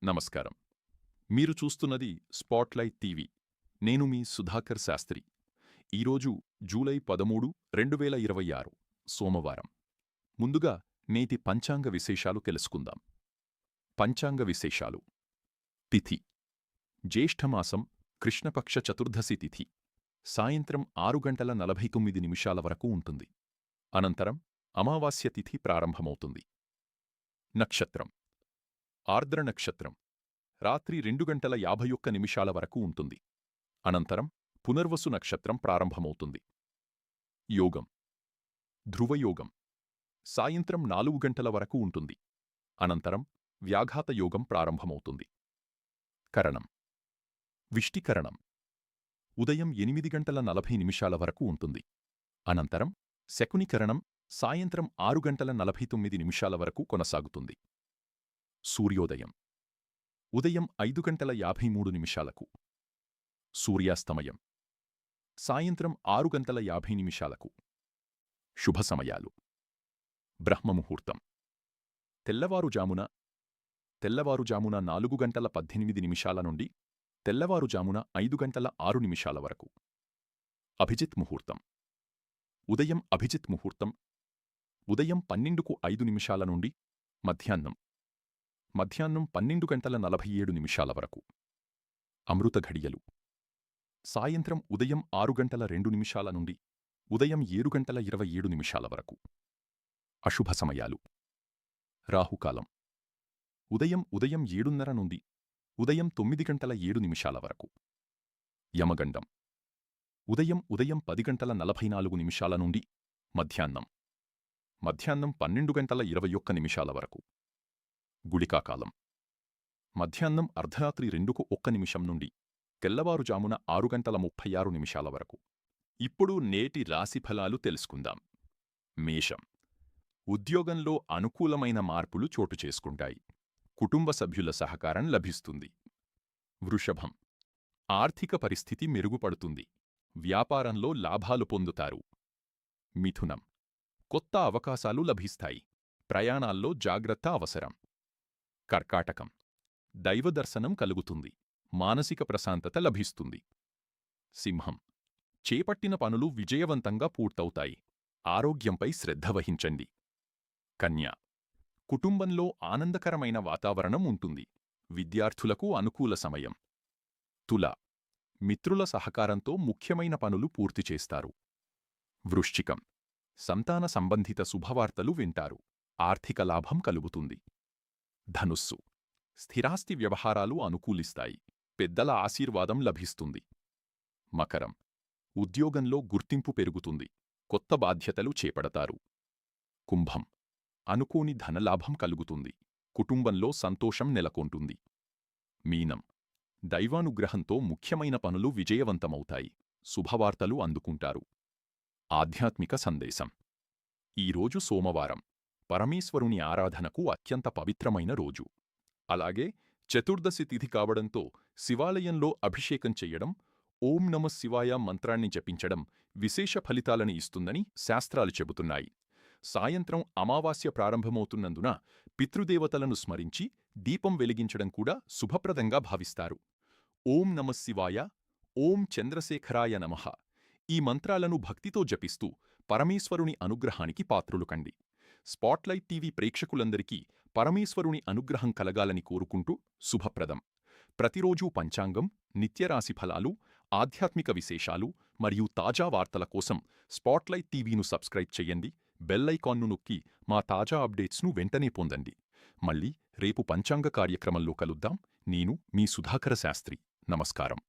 నమస్కారం. మీరు చూస్తున్నది స్పాట్లైట్ టీవీ. నేను మీ సుధాకర్ శాస్త్రి. ఈరోజు జూలై 13, 2026 సోమవారం. ముందుగా నేటి పంచాంగ విశేషాలు తెలుసుకుందాం. పంచాంగ విశేషాలు. తిథి జ్యేష్ఠమాసం కృష్ణపక్ష చతుర్దశి తిథి సాయంత్రం 6:49 వరకు ఉంటుంది. అనంతరం అమావాస్య తిథి ప్రారంభమవుతుంది. నక్షత్రం ఆర్ద్ర నక్షత్రం రాత్రి 2:51 వరకు ఉంటుంది. అనంతరం పునర్వసు నక్షత్రం ప్రారంభమవుతుంది. యోగం ధ్రువయోగం సాయంత్రం 4 గంటల వరకు ఉంటుంది. అనంతరం వ్యాఘాత యోగం ప్రారంభమవుతుంది. కరణం విష్టికరణం ఉదయం 8:40 వరకు ఉంటుంది. అనంతరం శకునికరణం సాయంత్రం 6:49 వరకు కొనసాగుతుంది. సూర్యోదయం ఉదయం 5:53 సూర్యాస్తమయం సాయంత్రం 6:50 శుభ సమయాలు. బ్రహ్మముహూర్తం తెల్లవారుజామున 4:18 నుండి తెల్లవారుజామున 5:06 వరకు. అభిజిత్ ముహూర్తం ఉదయం అభిజిత్ ముహూర్తం ఉదయం 12:05 నుండి మధ్యాహ్నం 12:47 వరకు. అమృత ఘడియలు సాయంత్రం ఉదయం 6:02 నుండి ఉదయం 7:27 వరకు. అశుభ సమయాలు. రాహుకాలం ఉదయం 7:30 నుండి ఉదయం 9:07 వరకు. యమగండం ఉదయం 10:44 నుండి మధ్యాహ్నం 12:21 వరకు. గుళికాకాలం మధ్యాహ్నం అర్ధరాత్రి 2:01 నుండి తెల్లవారుజామున 6:36 వరకు. ఇప్పుడు నేటి రాశిఫలాలు తెలుసుకుందాం. మేషం ఉద్యోగంలో అనుకూలమైన మార్పులు చోటు చేసుకుంటాయి. కుటుంబ సభ్యుల సహకారం లభిస్తుంది. వృషభం ఆర్థిక పరిస్థితి మెరుగుపడుతుంది. వ్యాపారంలో లాభాలు పొందుతారు. మిథునం కొత్త అవకాశాలు లభిస్తాయి. ప్రయాణాల్లో జాగ్రత్త అవసరం. కర్కాటకం దైవదర్శనం కలుగుతుంది. మానసిక ప్రశాంతత లభిస్తుంది. సింహం చేపట్టిన పనులు విజయవంతంగా పూర్తవుతాయి. ఆరోగ్యంపై శ్రద్ధ వహించండి. కన్య కుటుంబంలో ఆనందకరమైన వాతావరణం ఉంటుంది. విద్యార్థులకు అనుకూల సమయం. తుల మిత్రుల సహకారంతో ముఖ్యమైన పనులు పూర్తి చేస్తారు. వృశ్చికం సంతాన సంబంధిత శుభవార్తలు వింటారు. ఆర్థిక లాభం కలుగుతుంది. ధనుస్సు స్థిరాస్తి వ్యవహారాలు అనుకూలిస్తాయి. పెద్దల ఆశీర్వాదం లభిస్తుంది. మకరం ఉద్యోగంలో గుర్తింపు పెరుగుతుంది. కొత్త బాధ్యతలు చేపడతారు. కుంభం అనుకోని ధనలాభం కలుగుతుంది. కుటుంబంలో సంతోషం నెలకొంటుంది. మీనం దైవానుగ్రహంతో ముఖ్యమైన పనులు విజయవంతమవుతాయి. శుభవార్తలు అందుకుంటారు. ఆధ్యాత్మిక సందేశం ఈరోజు సోమవారం. పరమేశ్వరుని ఆరాధనకు అత్యంత పవిత్రమైన రోజు. అలాగే చతుర్దశి తిథి కావడంతో శివాలయంలో అభిషేకం చెయ్యడం, ఓం నమః శివాయ మంత్రాన్ని జపించడం విశేష ఫలితాలని ఇస్తుందని శాస్త్రాలు చెబుతున్నాయి. సాయంత్రం అమావాస్య ప్రారంభమవుతున్నందున పితృదేవతలను స్మరించి దీపం వెలిగించడం కూడా శుభప్రదంగా భావిస్తారు. ఓం నమః శివాయ, ఓం చంద్రశేఖరాయ నమః ఈ మంత్రాలను భక్తితో జపిస్తూ పరమేశ్వరుని అనుగ్రహానికి పాత్రులు కండి. స్పాట్లైట్ టీవీ ప్రేక్షకులందరికీ పరమేశ్వరుని అనుగ్రహం కలగాలని కోరుకుంటూ శుభప్రదం. ప్రతిరోజూ పంచాంగం, నిత్యరాశి ఫలాలు, ఆధ్యాత్మిక విశేషాలు మరియు తాజా వార్తల కోసం స్పాట్లైట్ టీవీను సబ్స్క్రైబ్ చెయ్యండి. బెల్ ఐకాన్ను నొక్కి మా తాజా అప్డేట్స్ను వెంటనే పొందండి. మళ్ళీ రేపు పంచాంగ కార్యక్రమంలో కలుద్దాం. నేను మీ సుధాకర శాస్త్రి. నమస్కారం.